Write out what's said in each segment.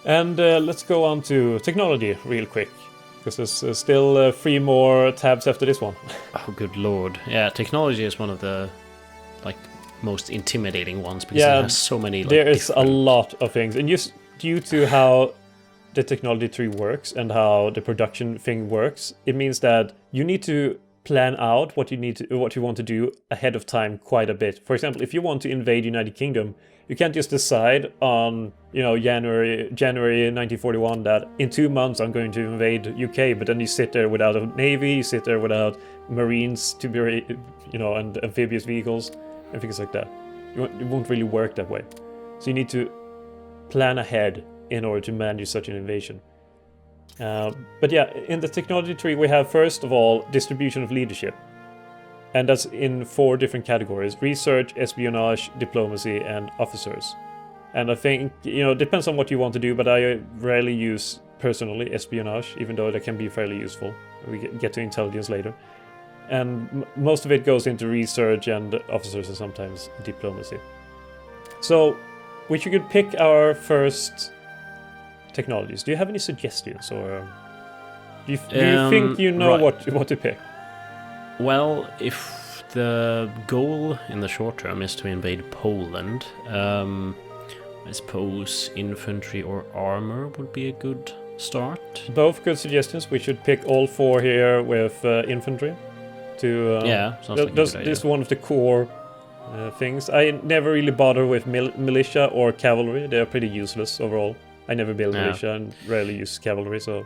And let's go on to technology real quick, because there's still 3 more tabs after this one. Oh, good lord! Yeah, technology is one of the most intimidating ones because it has so many. There is a lot of things, and just due to how the technology tree works and how the production thing works, it means that you need to plan out what you want to do ahead of time quite a bit. For example, if you want to invade United Kingdom, you can't just decide on January 1941 that in 2 months I'm going to invade UK, but then you sit there without a navy, you sit there without marines to be and amphibious vehicles and things like that. It won't really work that way. So you need to plan ahead in order to manage such an invasion. But yeah, in the technology tree we have, first of all, distribution of leadership. And that's in 4 different categories: research, espionage, diplomacy, and officers. And I think, depends on what you want to do, but I rarely use, personally, espionage, even though that can be fairly useful. We get to intelligence later. And most of it goes into research and officers, and sometimes diplomacy. So, we could pick our first technologies. Do you have any suggestions, or do you think what to pick? Well, if the goal in the short term is to invade Poland, I suppose infantry or armor would be a good start. Both good suggestions. We should pick all 4 here with infantry. Sounds like a good idea. This is one of the core things. I never really bother with militia or cavalry. They are pretty useless overall. I never build militia and rarely use cavalry, so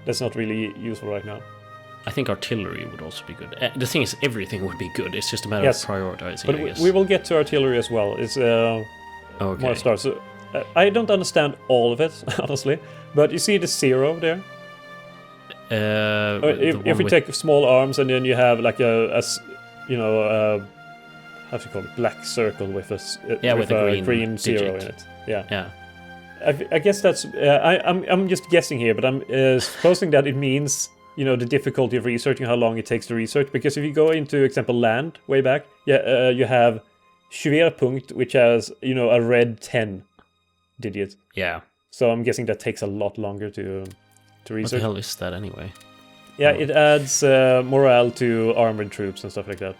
that's not really useful right now. I think artillery would also be good. The thing is, everything would be good. It's just a matter of prioritizing, but I guess. We will get to artillery as well. It's more stars. So, I don't understand all of it, honestly. But you see the 0 there? If we take small arms and then you have like how do you call it, black circle with a green 0 in it. Yeah. I guess that's. I'm just guessing here, but I'm supposing that it means the difficulty of researching, how long it takes to research. Because if you go into example land way back, you have Schwerpunkt, which has a red 10 digit. Yeah. So I'm guessing that takes a lot longer to research. What the hell is that anyway? Yeah, it adds morale to armored troops and stuff like that.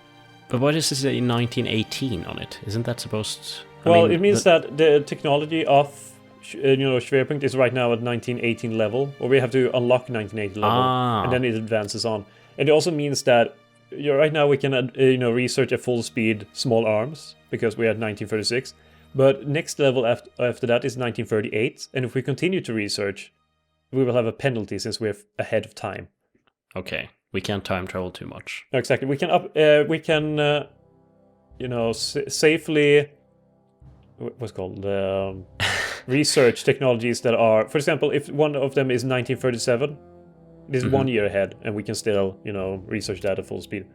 But why does it say 1918 on it? Isn't that supposed? It means that the technology of Schwerpunkt is right now at 1918 level, or we have to unlock 1918 level, and then it advances on. And it also means that right now we can research at full speed small arms because we're at 1936. But next level after that is 1938, and if we continue to research, we will have a penalty since we're ahead of time. Okay, we can't time travel too much. No, exactly. We can safely what's called research technologies that are, for example, if one of them is 1937, it is 1 year ahead, and we can still research that at full speed.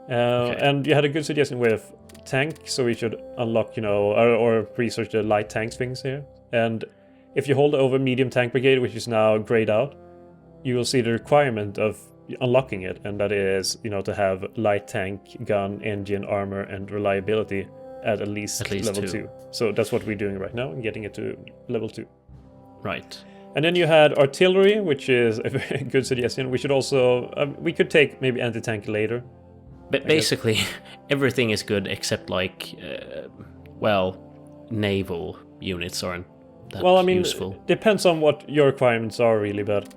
And you had a good suggestion with tank, so we should unlock or research the light tanks things here. And if you hold over medium tank brigade, which is now grayed out, you will see the requirement of unlocking it, and that is to have light tank, gun, engine, armor, and reliability at least level 2. So that's what we're doing right now, and getting it to level 2. Right. And then you had artillery, which is a very good suggestion. We should also we could take maybe anti-tank later. But basically, everything is good except naval units aren't that useful. Depends on what your requirements are, really. But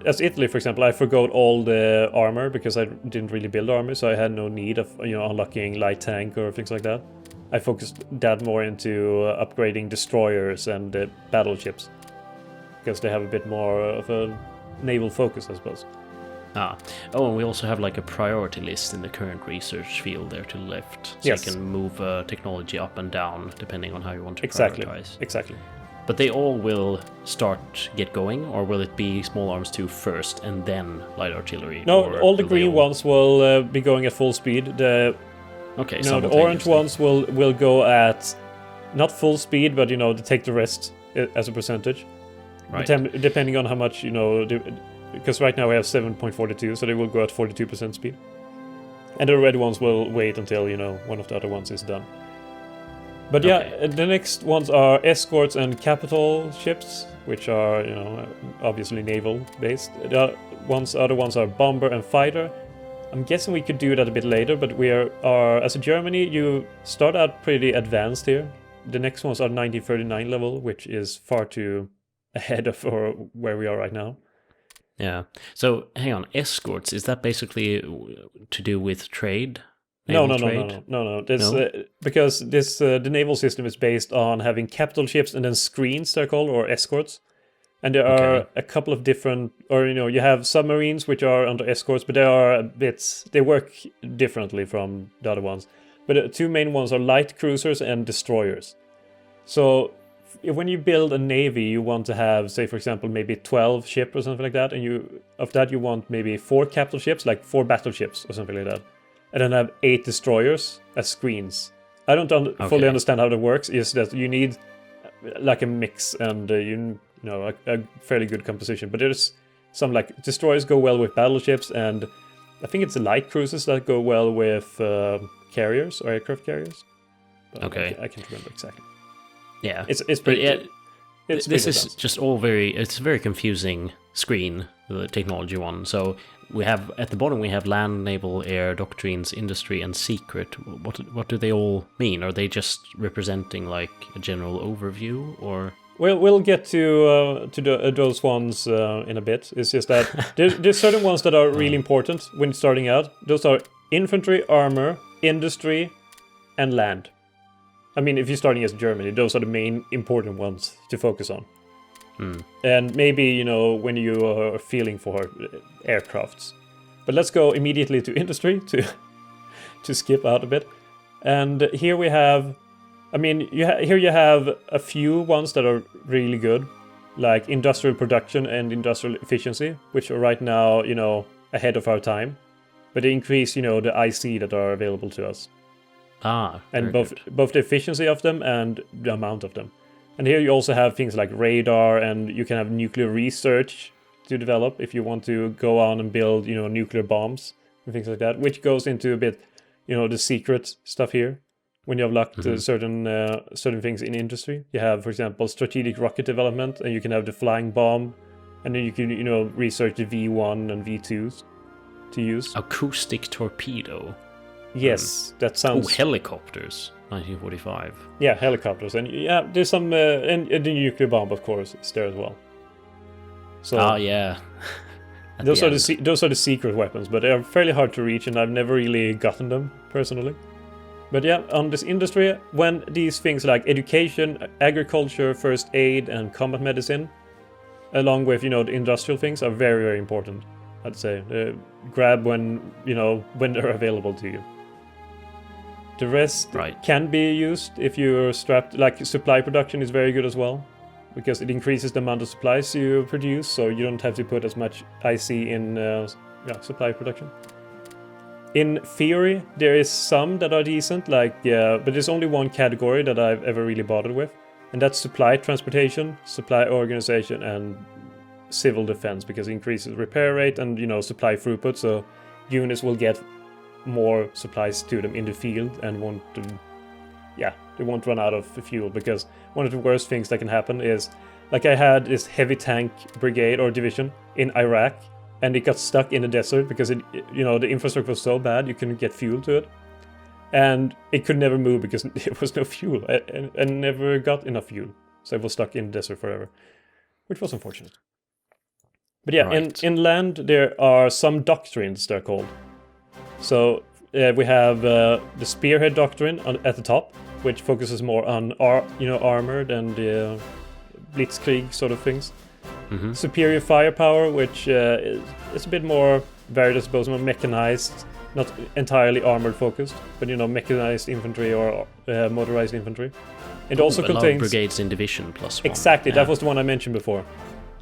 as Italy, for example, I forgot all the armor because I didn't really build armor, so I had no need of unlocking light tank or things like that. I focused that more into upgrading destroyers and battleships because they have a bit more of a naval focus, I suppose. And we also have a priority list in the current research field there to the left, so you can move technology up and down depending on how you want to prioritize. Exactly. But they all will get going, or will it be small arms 2 first and then light artillery? No, all the green ones will be going at full speed. The orange ones will go at not full speed, but they take the rest as a percentage. Right. Depending on how much because right now we have 7.42, so they will go at 42% speed. And the red ones will wait until one of the other ones is done. But yeah, Okay. the next ones are escorts and capital ships, which are, obviously naval based. The other ones are bomber and fighter. I'm guessing we could do that a bit later, but we are as a Germany, you start out pretty advanced here. The next ones are 1939 level, which is far too ahead of where we are right now. Yeah. So hang on, escorts, is that basically to do with trade? No. Naval trade? This, No? because the naval system is based on having capital ships and then screens, they're called, or escorts. And there are Okay. a couple of different, or you have submarines which are under escorts, but they work differently from the other ones. But the two main ones are light cruisers and destroyers. So when you build a navy, you want to have, say, for example, maybe 12 ships or something like that, and you want maybe 4 capital ships, like 4 battleships or something like that, and then have 8 destroyers as screens. I don't fully understand how that works. Is that you need like a mix and a fairly good composition, but there's some like destroyers go well with battleships, and I think it's the light cruisers that go well with carriers or aircraft carriers. But Okay. I can't remember exactly. Yeah. It's But pretty. yeah, It's this pretty is advanced. just it's a very confusing screen, the technology one. So we have at the bottom we have land, naval, air, doctrines, industry, and secret. What do they all mean? Are they just representing like a general overview, or? We'll get to those ones in a bit. It's just that there's certain ones that are really important when starting out. Those are infantry, armor, industry, and land. I mean, if you're starting as Germany, those are the main important ones to focus on. And maybe, when you are feeling for aircrafts. But let's go immediately to industry to skip out a bit. And here we have, I mean, here you have a few ones that are really good, like industrial production and industrial efficiency, which are right now, ahead of our time. But they increase, the IC that are available to us. And both the efficiency of them and the amount of them. And here you also have things like radar, and you can have nuclear research to develop if you want to go on and build, nuclear bombs and things like that, which goes into a bit, the secret stuff here. When you have locked certain things in industry, you have, for example, strategic rocket development, and you can have the flying bomb, and then you can, research the V1 and V2s to use. Acoustic torpedo. Yes, that sounds. Helicopters. 1945. Yeah, helicopters, and there's some and the nuclear bomb, of course, is there as well. So yeah. those are the secret weapons, but they are fairly hard to reach, and I've never really gotten them personally. But yeah, on this industry, when these things like education, agriculture, first aid, and combat medicine, along with the industrial things, are very, very important. I'd say grab when they're available to you. The rest can be used if you're strapped. Like supply production is very good as well, because it increases the amount of supplies you produce, so you don't have to put as much IC in supply production. In theory, there is some that are decent, but there's only one category that I've ever really bothered with, and that's supply transportation, supply organization, and civil defense, because it increases repair rate and supply throughput, so units will get more supplies to them in the field and they won't run out of fuel, because one of the worst things that can happen is, like, I had this heavy tank brigade or division in Iraq, and it got stuck in the desert because the infrastructure was so bad you couldn't get fuel to it, and it could never move because there was no fuel and never got enough fuel, so it was stuck in the desert forever, which was unfortunate. But yeah, in land there are some doctrines, they're called. So we have the Spearhead Doctrine at the top, which focuses more on armored and blitzkrieg sort of things. Superior firepower, which is a bit more varied, I suppose, more mechanized, not entirely armored focused, but mechanized infantry or motorized infantry. It also contains brigades in division plus 1. Exactly, that was the one I mentioned before.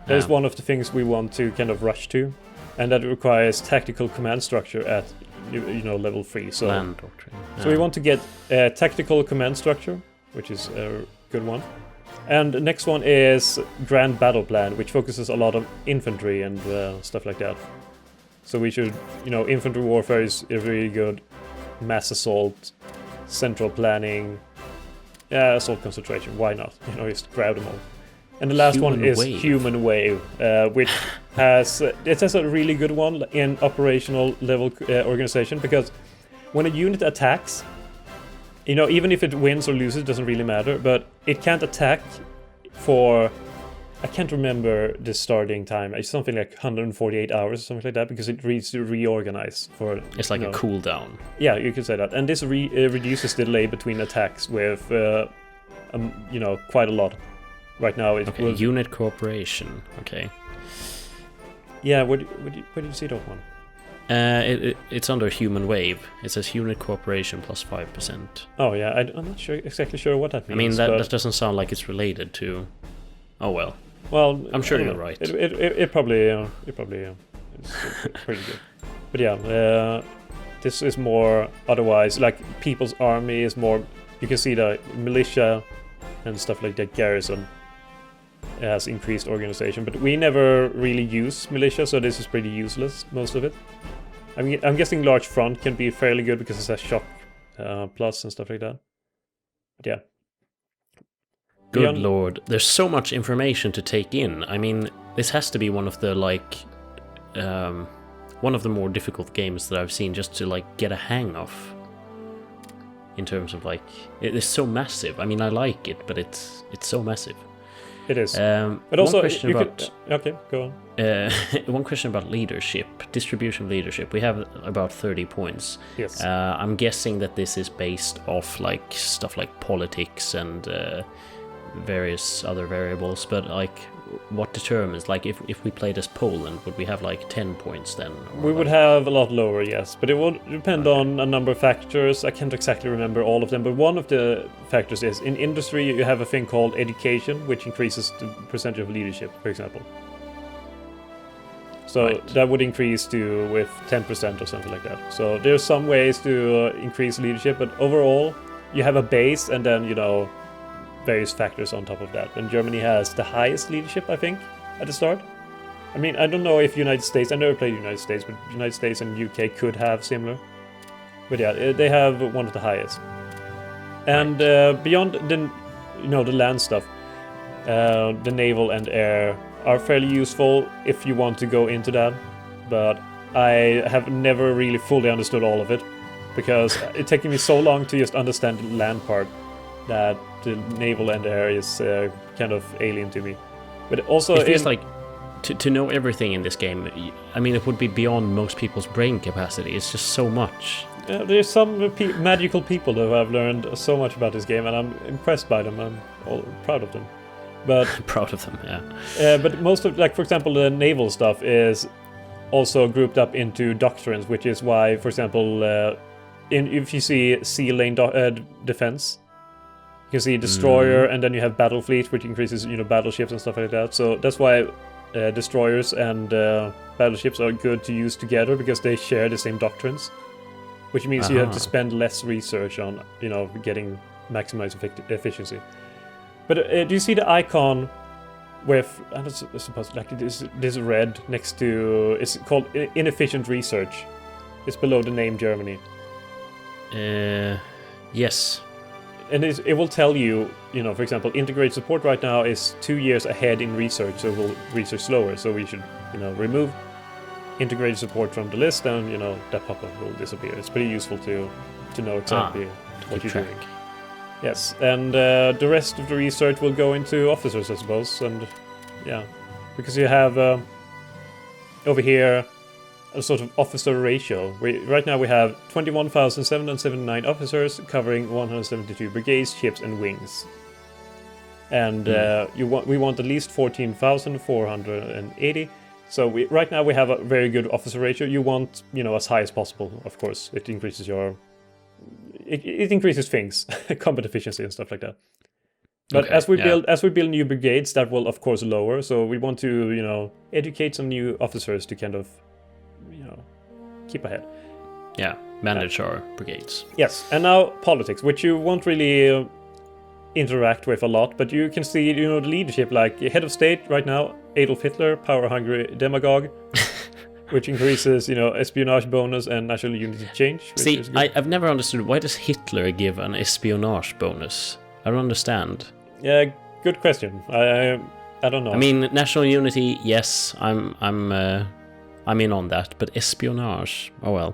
That is one of the things we want to kind of rush to, and that requires tactical command structure at level 3. So land doctrine. So we want to get a tactical command structure, which is a good one. And the next one is Grand Battle Plan, which focuses a lot on infantry and stuff like that. So we should, infantry warfare is really good. Mass assault, central planning, Yeah, assault concentration. Why not? Just grab them all. And the last one is Human Wave, which has it has a really good one in operational level organization, because when a unit attacks, even if it wins or loses, doesn't really matter, but it can't attack for, I can't remember the starting time. It's something like 148 hours or something like that, because it needs to reorganize for. It's like a cooldown. Yeah, you could say that, and this reduces the delay between attacks with, quite a lot. Right now, it will... Unit cooperation. Okay. Yeah, where did you see that one? It's under Human Wave. It says unit cooperation plus 5%. Oh yeah, I'm not exactly sure what that means. I mean, that doesn't sound like it's related to. Oh well. Well, I'm sure you're right. It probably is pretty good. But yeah, this is more otherwise, like People's Army is more. You can see the militia and stuff like that. Garrison has increased organization, but we never really use militia, so this is pretty useless, most of it. I mean, I'm guessing large front can be fairly good because it has shock plus and stuff like that. But yeah. Good lord, there's so much information to take in. I mean, this has to be one of the one of the more difficult games that I've seen just to get a hang of. In terms of it is so massive. I mean, I like it, but it's so massive. It is. But also, okay, go on. One question about leadership, distribution of leadership. We have about 30 points. Yes. I'm guessing that this is based off stuff like politics and various other variables. But what determines? If we played as Poland, would we have 10 points then? We would have a lot lower, yes. But it will depend on a number of factors. I can't exactly remember all of them, but one of the factors is in industry you have a thing called education, which increases the percentage of leadership, for example. So that would increase with 10% or something like that. So there's some ways to increase leadership, but overall you have a base and then various factors on top of that. And Germany has the highest leadership, I think, at the start. I mean, I don't know if United States, I never played United States, but United States and UK could have similar. But yeah, they have one of the highest. And beyond the land stuff, the naval and air are fairly useful if you want to go into that. But I have never really fully understood all of it, because it's taken me so long to just understand the land part that the naval and air is kind of alien to me. But also it feels like to know everything in this game, I mean, it would be beyond most people's brain capacity. It's just so much. There's some magical people who have learned so much about this game, and I'm impressed by them. I'm proud of them. But proud of them, yeah. But most of, for example, the naval stuff is also grouped up into doctrines, which is why, for example, if you see sea lane defense, you can see destroyer, and then you have battle fleet, which increases battleships and stuff like that. So that's why destroyers and battleships are good to use together, because they share the same doctrines, which means you have to spend less research on getting maximized efficiency. But do you see the icon with, I suppose, this red next to, it's called inefficient research. It's below the name Germany. Yes. And it will tell you, for example, integrated support right now is 2 years ahead in research, so we'll research slower. So we should, remove integrated support from the list, and that pop-up will disappear. It's pretty useful to know exactly what you're doing. Yes, and the rest of the research will go into officers, I suppose, and yeah, because you have over here a sort of officer ratio. Right now we have 21,779 officers covering 172 brigades, ships, and wings. And we want at least 14,480. So right now we have a very good officer ratio. You want as high as possible. Of course, it increases it increases things, combat efficiency and stuff like that. But as we build new brigades, that will of course lower. So we want to educate some new officers to kind of keep ahead. Yeah, manage our brigades. Yes, and now politics, which you won't really interact with a lot, but you can see the leadership, like head of state right now, Adolf Hitler, power-hungry demagogue. Which increases, espionage bonus and national unity change. See, I've never understood, why does Hitler give an espionage bonus? I don't understand. Yeah, good question. I don't know. I mean, national unity, yes, I'm in on that, but espionage, oh well.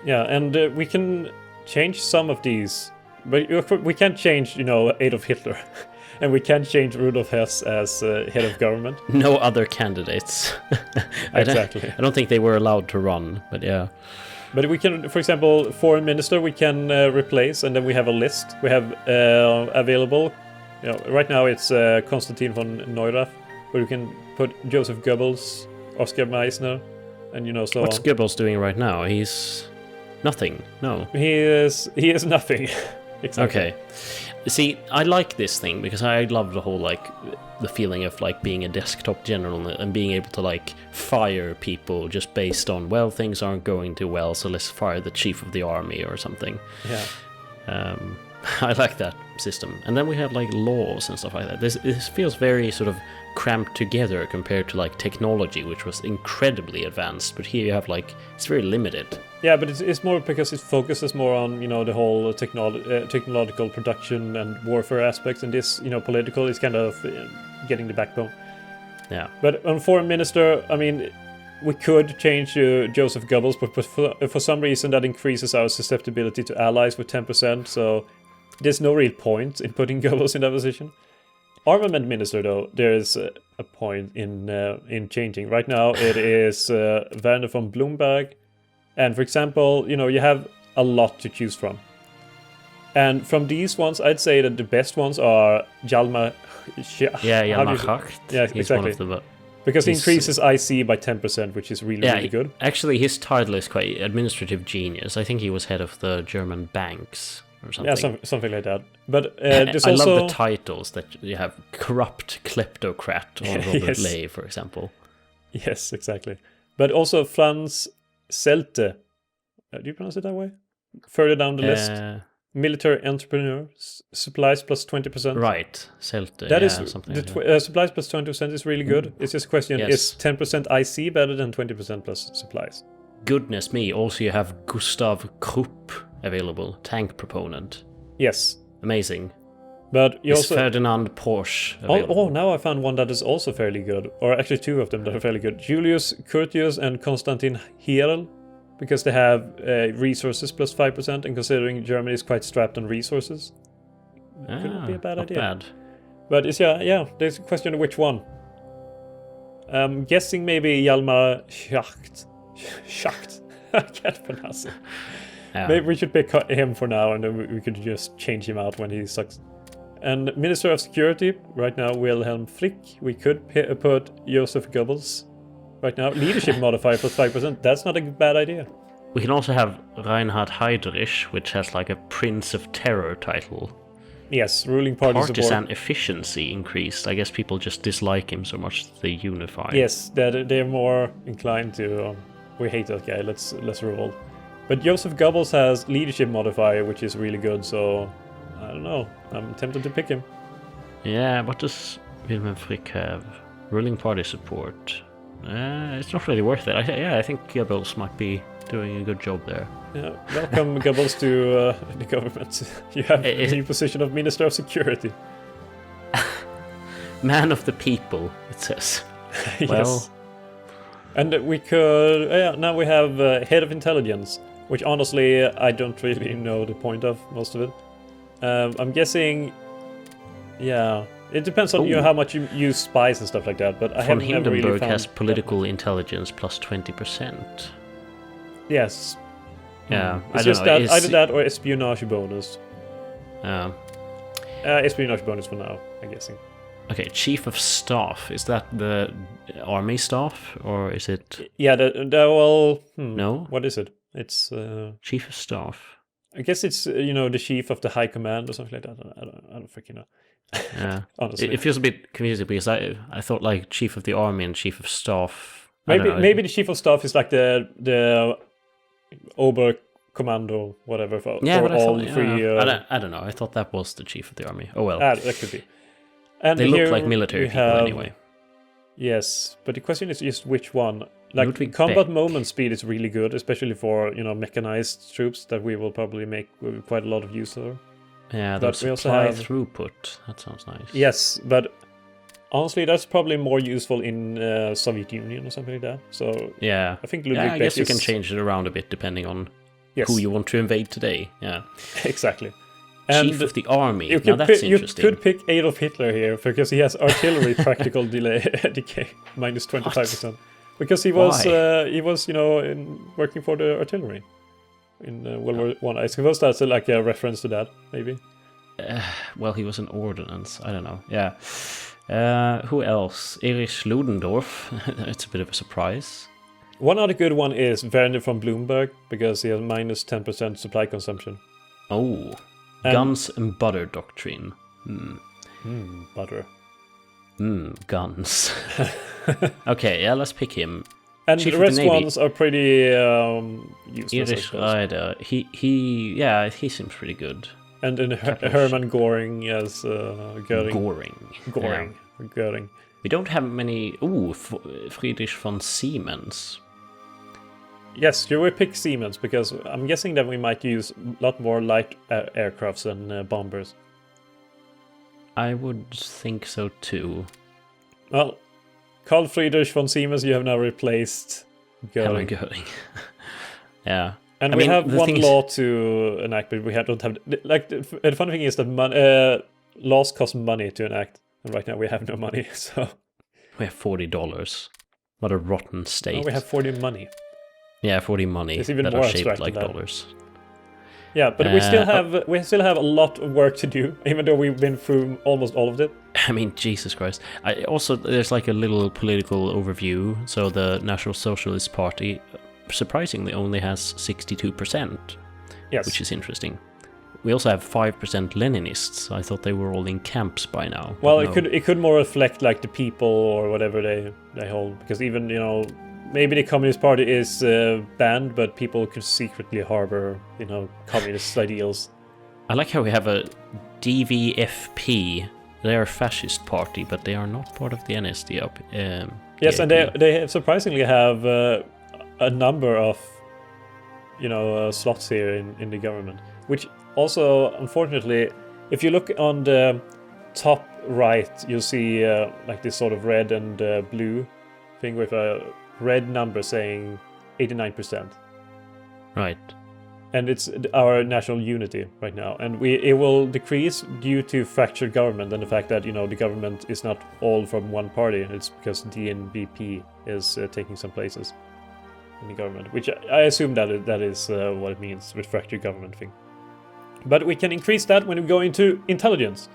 Yeah, and we can change some of these, but we can't change, Adolf Hitler, and we can't change Rudolf Hess as head of government. No other candidates. Exactly. I don't think they were allowed to run, but yeah. But we can, for example, foreign minister we can replace, and then we have a list we have available. Right now it's Konstantin von Neurath, but we can put Joseph Goebbels, Oscar Meissner, and so What's on. Goebbels doing right now? He's nothing. No. He is nothing. Exactly. Okay. See, I like this thing because I love the whole the feeling of being a desktop general and being able to fire people just based on, well, things aren't going too well, so let's fire the chief of the army or something. Yeah. I like that system. And then we have laws and stuff like that. This feels very sort of cramped together compared to technology, which was incredibly advanced, but here you have it's very limited. Yeah, but it's more because it focuses more on the whole technological production and warfare aspects, and this political is kind of getting the backbone. Yeah. But on foreign minister, I mean, we could change Joseph Goebbels, but for some reason that increases our susceptibility to allies with 10%. So there's no real point in putting Goebbels in that position. Armament minister, though, there is a point in changing. Right now, it is Werner von Blumberg. And for example, you have a lot to choose from. And from these ones, I'd say that the best ones are Hjalmar. Hjalmar Schacht. Yeah, He's exactly. One of the, because he increases IC by 10%, which is really good. Actually, his title is quite administrative genius. I think he was head of the German banks or something. Yeah, something like that. But there's I also... love the titles that you have: corrupt kleptocrat or Robert Yes. Ley, for example. Yes, exactly. But also Franz Selte. Do you pronounce it that way? Further down the list. Military entrepreneur. Supplies plus 20%. Right. Selte. That is something the like that. supplies plus 20% is really good. It's just a question, Yes. is 10% IC better than 20% plus supplies? Goodness me. Also, you have Gustav Krupp available, tank proponent. Yes. Amazing. But you Is also... Ferdinand Porsche available? Oh, now I found one that is also fairly good. Or actually two of them that are fairly good. Julius Curtius and Konstantin Hierl. Because they have resources plus 5%, and considering Germany is quite strapped on resources, couldn't be a bad idea. Bad. But it's there's a question of which one. I'm guessing maybe Hjalmar Schacht. Schacht. I can't pronounce it. Yeah. Maybe we should pick him for now, and then we could just change him out when he sucks. And Minister of Security, right now, Wilhelm Frick. We could put Joseph Goebbels. Right now, leadership modifier plus 5%. That's not a bad idea. We can also have Reinhard Heydrich, which has a Prince of Terror title. Yes, ruling party Partisan support. efficiency increased. I guess people just dislike him so much that they unify. Yes, they're more inclined to. We hate that guy. Let's revolt. But Joseph Goebbels has leadership modifier, which is really good. So I don't know. I'm tempted to pick him. Yeah, what does Wilhelm Frick have? Ruling party support. It's not really worth it. I think Goebbels might be doing a good job there. Yeah, welcome Goebbels to the government. You have a new position of Minister of Security. Man of the people, it says. Yes. Well, and we could. Now we have head of intelligence, which honestly I don't really know the point of most of it. I'm guessing. Yeah. It depends on how much you use spies and stuff like that, but I von have never really Hindenburg found has political intelligence plus 20%. Yes. Yeah, It's I just don't know. that either that or espionage bonus. Espionage bonus for now, I'm guessing. Okay, chief of staff. Is that the army staff or is it? Yeah. No. What is it? It's Chief of staff. I guess it's the chief of the high command or something like that. I don't freaking know. Yeah, honestly, it feels a bit confusing because I thought chief of the army and chief of staff. Maybe the chief of staff is like the Ober Commando, whatever. For all three. I don't know. I thought that was the chief of the army. Oh well, that could be. And they look like military people anyway. Yes, but the question is just which one. Like combat moment speed is really good, especially for mechanized troops that we will probably make quite a lot of use of. Yeah, the But we also supply have- throughput. That sounds nice. Yes, but honestly, that's probably more useful in Soviet Union or something like that. So Yeah. I think Yeah, Ludwig I guess you Beck can is- change it around a bit depending on Yes, who you want to invade today. Yeah. exactly. Chief of the army. You Now could, that's you interesting. could pick Adolf Hitler here because he has artillery practical decay minus 25%. Because he was working for the artillery in World War One. I suppose that's like a reference to that, maybe. Well, he was an ordnance. I don't know. Yeah. Who else? Erich Ludendorff. It's a bit of a surprise. One other good one is Werner von Bloomberg because he has minus 10% supply consumption. Oh. And- Guns and butter doctrine. Butter. Guns. Okay, yeah, let's pick him. And Chief the of the rest Navy. ones are pretty useless, I Erich suppose. Raeder. He seems pretty good. And then Capital Hermann Göring as Göring. Goring. Göring. We don't have many. Ooh, Friedrich von Siemens. Yes, you will pick Siemens because I'm guessing that we might use a lot more light aircrafts than bombers. I would think so too. Well, Carl Friedrich von Siemens, you have now replaced Hermann Göring. Göring. Yeah. And I we mean, have the one thing is- law to enact, but we don't have... Like, the funny thing is that laws cost money to enact. And right now we have no money, so... We have $40. What a rotten state. No, we have 40 money. Yeah, 40 money It's even that more are shaped abstract like than that. dollars. Yeah, but we still have a lot of work to do, even though we've been through almost all of it. I mean, Jesus Christ. Also, there's like a little political overview. So the National Socialist Party surprisingly only has 62%, Yes. which is interesting. We also have 5% Leninists. I thought they were all in camps by now. but Well, no. it could more reflect like the people or whatever they hold, because even maybe the Communist Party is banned, but people could secretly harbor communist ideals. I like how we have a DVFP. They are a fascist party, but they are not part of the NSDAP. Yes, and they surprisingly have a number of slots here in the government, which also unfortunately, if you look on the top right, you'll see like this sort of red and blue thing with a red number saying 89%. Right. And it's our national unity right now, and it will decrease due to fractured government and the fact that the government is not all from one party. It's because DNVP is taking some places in the government, which I assume that is what it means with fractured government thing. But we can increase that when we go into intelligence.